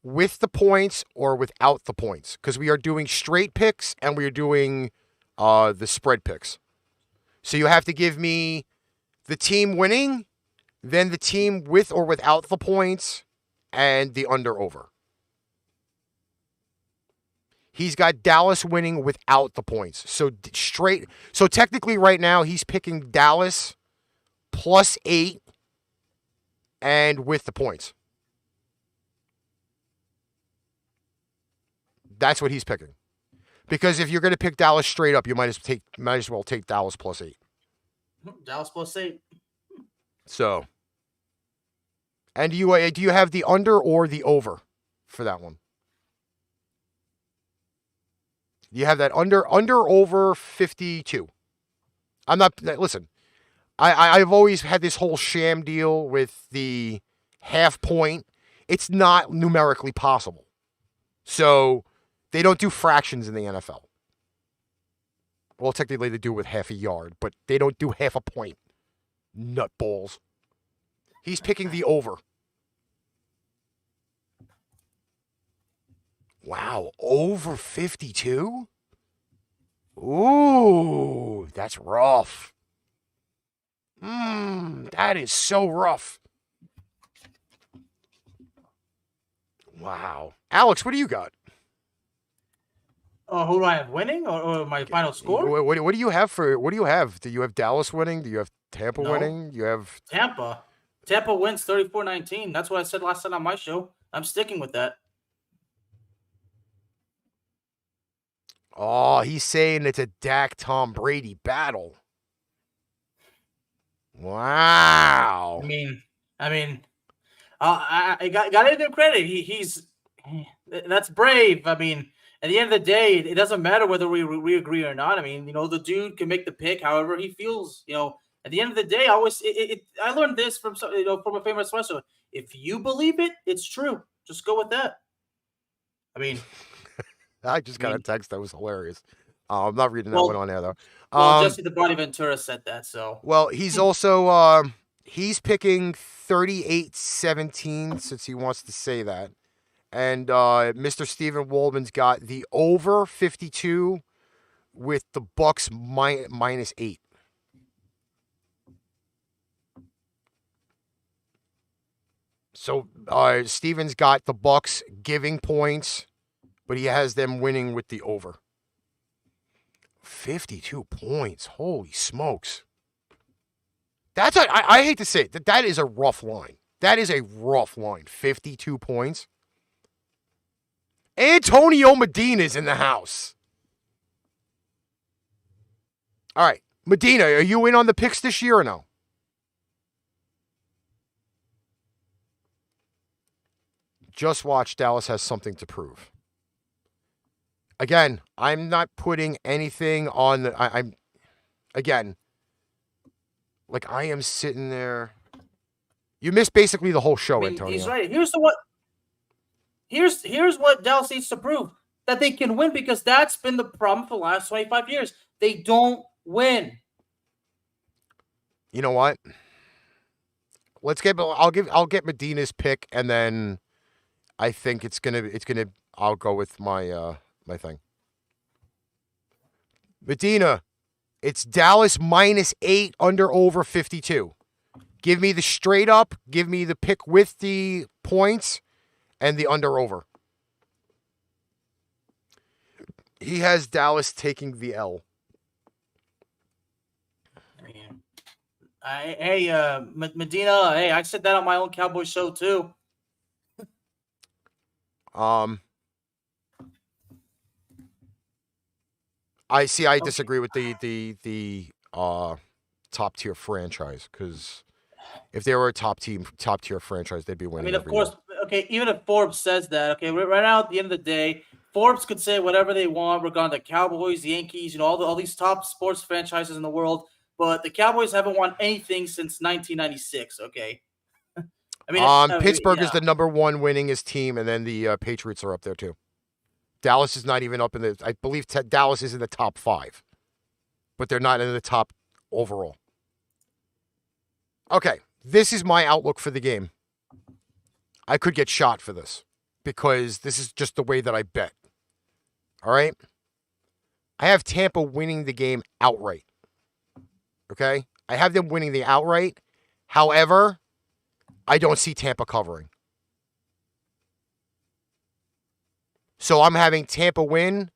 with the points or without the points? Because we are doing straight picks and we are doing the spread picks. So you have to give me the team winning, then the team with or without the points, and the under-over. He's got Dallas winning without the points. So straight. So technically right now he's picking Dallas +8 and with the points. That's what he's picking. Because if you're going to pick Dallas straight up, you might as well take Dallas +8. Dallas +8. So, and do you have the under or the over for that one? You have that under over 52. I'm not, listen, I've always had this whole sham deal with the half point. It's not numerically possible. So they don't do fractions in the NFL. Well, technically they do with half a yard, but they don't do half a point. Nutballs. He's picking the over. Wow, over 52? Ooh, that's rough. That is so rough. Wow. Alex, what do you got? Oh, who do I have winning or my final score? What do you have Do you have Dallas winning? Do you have Tampa winning? You have Tampa. Tampa wins 34-19. That's what I said last time on my show. I'm sticking with that. Oh, he's saying it's a Dak Tom Brady battle. Wow. I got to give him credit. He's that's brave. I mean, at the end of the day, it doesn't matter whether we agree or not. I mean, the dude can make the pick however he feels. At the end of the day, I learned this from from a famous wrestler. If you believe it, it's true. Just go with that. I mean, I just got a text that was hilarious. I'm not reading that one on there though. Well, Jesse the Body Ventura said that. So well, he's also he's picking 38-17 since he wants to say that, and Mr. Steven Waldman's got the over 52 with the Bucks -8. So Steven's got the Bucks giving points, but he has them winning with the over. 52 points. Holy smokes. I hate to say it, that is a rough line. That is a rough line. 52 points. Antonio Medina's in the house. All right. Medina, are you in on the picks this year or no? Just watch. Dallas has something to prove. Again, I'm not putting anything on the. I'm again. Like I am sitting there. You missed basically the whole show, Antonio. He's right. Here's what Dallas needs to prove, that they can win, because that's been the problem for the last 25 years. They don't win. You know what? I'll get Medina's pick, and then I think I'll go with my my thing. Medina, it's Dallas -8 under over 52. Give me the straight up, give me the pick with the points, and the under over. He has Dallas taking the L. Medina, hey, I said that on my own Cowboy show too. I disagree with the top tier franchise, because if they were a top tier franchise, they'd be winning. I mean, of course, okay, even if Forbes says that, okay, right now at the end of the day, Forbes could say whatever they want regarding the Cowboys, the Yankees, all these top sports franchises in the world, but the Cowboys haven't won anything since 1996. Okay. Pittsburgh is the number one winningest team, and then the Patriots are up there too. Dallas is not even up in the. I believe Dallas is in the top 5, but they're not in the top overall. Okay, this is my outlook for the game. I could get shot for this because this is just the way that I bet. All right, I have Tampa winning the game outright. Okay, I have them winning the outright. However, I don't see Tampa covering. So I'm having Tampa win,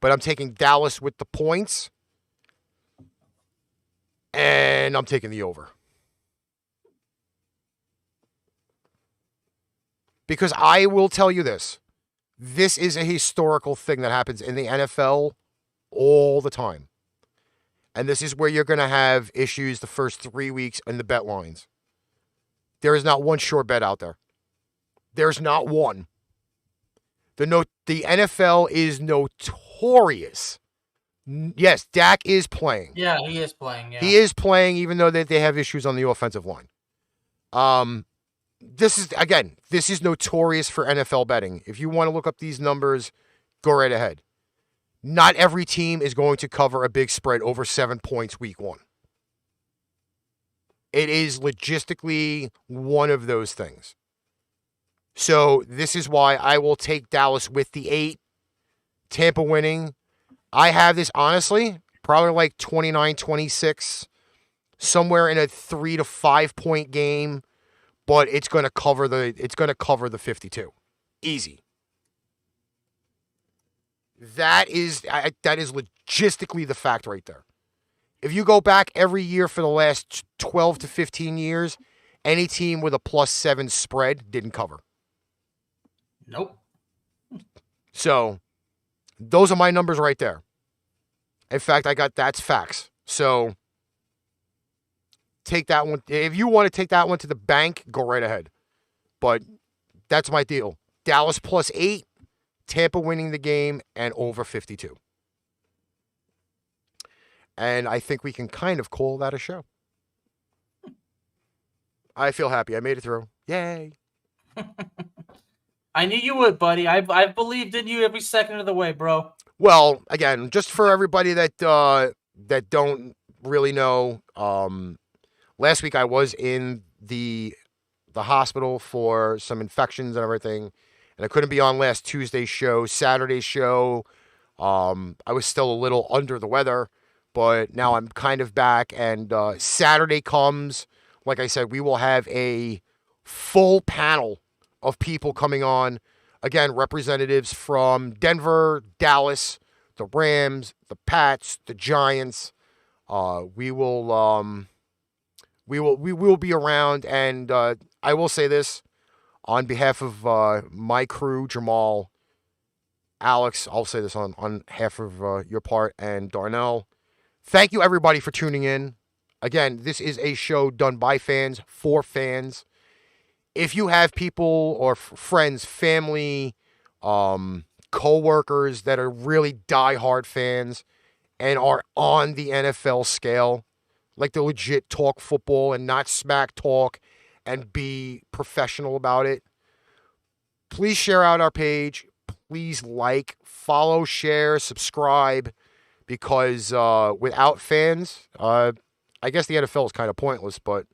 but I'm taking Dallas with the points. And I'm taking the over. Because I will tell you this. This is a historical thing that happens in the NFL all the time. And this is where you're going to have issues the first 3 weeks in the bet lines. There is not one short bet out there. There's not one. The NFL is notorious. Yes, Dak is playing. Yeah, he is playing. Yeah. He is playing, even though they have issues on the offensive line. This is notorious for NFL betting. If you want to look up these numbers, go right ahead. Not every team is going to cover a big spread over 7 points week 1. It is logistically one of those things. So this is why I will take Dallas with the 8. Tampa winning. I have this, honestly, probably like 29-26, somewhere in a 3 to 5 point game, but it's going to cover the 52. Easy. That is logistically the fact right there. If you go back every year for the last 12 to 15 years, any team with a +7 spread didn't cover. Nope. So, those are my numbers right there. In fact, that's facts. So, take that one. If you want to take that one to the bank, go right ahead. But that's my deal. Dallas +8, Tampa winning the game, and over 52. And I think we can kind of call that a show. I feel happy. I made it through. Yay. I knew you would, buddy. I've believed in you every second of the way, bro. Well, again, just for everybody that don't really know, last week I was in the hospital for some infections and everything, and I couldn't be on last Tuesday's show. Saturday's show, I was still a little under the weather, but now I'm kind of back, and Saturday comes. Like I said, we will have a full panel of people coming on. Again, representatives from Denver, Dallas, the Rams, the Pats, the Giants. We will be around, and I will say this on behalf of my crew, Jamal, Alex. I'll say this on behalf of your part, and Darnell. Thank you, everybody, for tuning in. Again, this is a show done by fans, for fans. If you have people or friends, family, co-workers that are really diehard fans and are on the NFL scale, like to legit talk football and not smack talk and be professional about it, please share out our page. Please like, follow, share, subscribe, because without fans, I guess the NFL is kind of pointless, but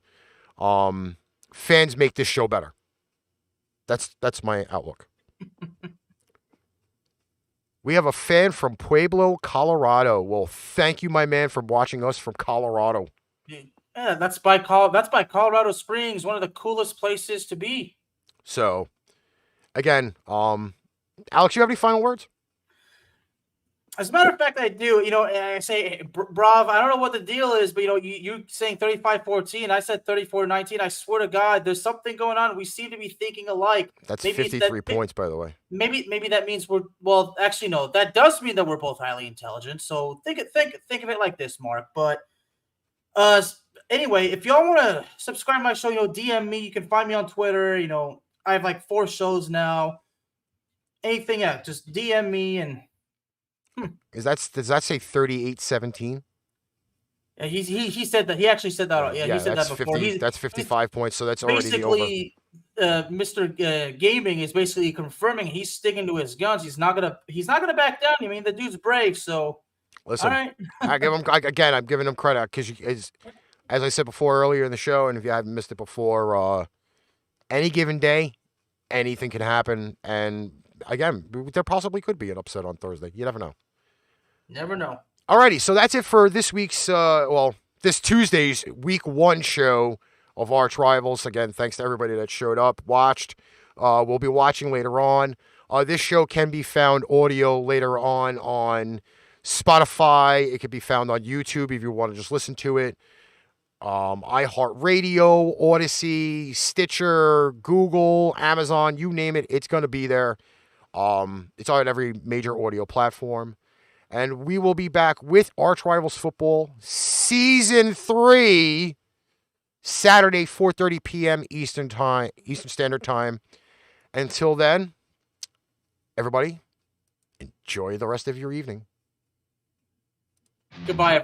fans make this show better. That's my outlook. We have a fan from Pueblo, Colorado. Well, thank you, my man, for watching us from Colorado. Yeah, that's by Colorado Springs, one of the coolest places to be. So, again, Alex, you have any final words? As a matter of fact, I do. You know, and I say, Brav, I don't know what the deal is, but, you know, you saying 35-14, I said 34-19. I swear to God, there's something going on. We seem to be thinking alike. That's 53 points, by the way. Maybe that means well, actually, no, that does mean that we're both highly intelligent. So think of it like this, Mark. But anyway, if y'all want to subscribe to my show, you know, DM me. You can find me on Twitter. You know, I have like 4 shows now. Anything else, just DM me and. Does that say 38-17? Yeah, he said that. He actually said that. Yeah, he said that before. 50, that's 55 points, so that's already the over. Basically, Mr. Gaming is basically confirming he's sticking to his guns. He's not gonna back down. I mean, the dude's brave. So listen, all right. I'm giving him credit because, as I said before earlier in the show, and if you haven't missed it before, any given day, anything can happen, and again, there possibly could be an upset on Thursday. You never know. Never know. Alrighty, so that's it for this week's, this Tuesday's Week 1 show of ArchRivals. Again, thanks to everybody that showed up, watched. We'll be watching later on. This show can be found audio later on Spotify. It can be found on YouTube if you want to just listen to it. iHeartRadio, Odyssey, Stitcher, Google, Amazon, you name it, it's going to be there. It's on every major audio platform. And we will be back with ArchRivals Football Season 3, Saturday, 4:30 p.m. Eastern Standard Time. Until then, everybody, enjoy the rest of your evening. Goodbye, everyone.